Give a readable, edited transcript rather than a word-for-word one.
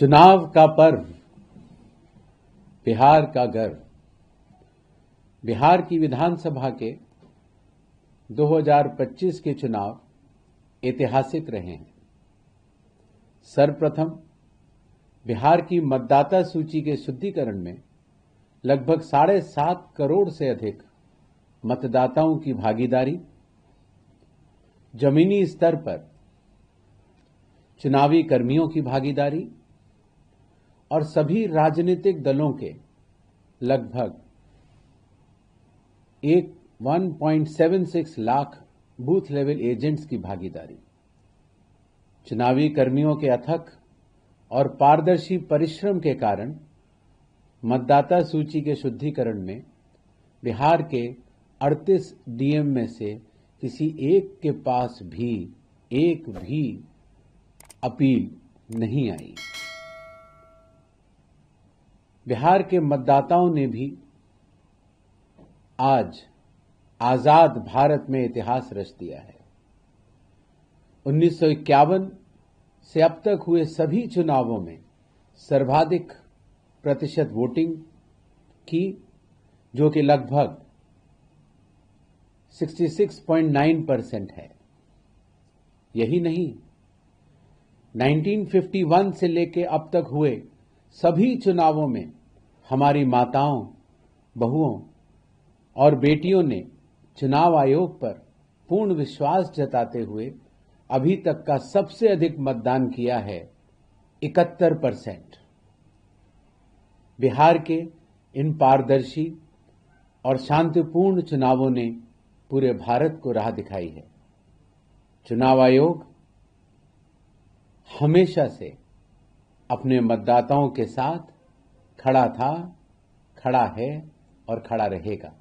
चुनाव का पर्व, बिहार का गर्व। बिहार की विधानसभा के 2025 के चुनाव ऐतिहासिक रहे हैं। सर्वप्रथम बिहार की मतदाता सूची के शुद्धिकरण में लगभग 7.5 करोड़ से अधिक मतदाताओं की भागीदारी, जमीनी स्तर पर चुनावी कर्मियों की भागीदारी और सभी राजनीतिक दलों के लगभग 1.76 लाख बूथ लेवल एजेंट्स की भागीदारी, चुनावी कर्मियों के अथक और पारदर्शी परिश्रम के कारण मतदाता सूची के शुद्धिकरण में बिहार के 38 डीएम में से किसी एक के पास भी एक भी अपील नहीं आई। बिहार के मतदाताओं ने भी आज आजाद भारत में इतिहास रच दिया है। 1951 से अब तक हुए सभी चुनावों में सर्वाधिक प्रतिशत वोटिंग की, जो कि लगभग 66.9% है। यही नहीं, 1951 से लेकर अब तक हुए सभी चुनावों में हमारी माताओं, बहुओं और बेटियों ने चुनाव आयोग पर पूर्ण विश्वास जताते हुए अभी तक का सबसे अधिक मतदान किया है, 71%। बिहार के इन पारदर्शी और शांतिपूर्ण चुनावों ने पूरे भारत को राह दिखाई है। चुनाव आयोग हमेशा से अपने मतदाताओं के साथ खड़ा था, खड़ा है और खड़ा रहेगा।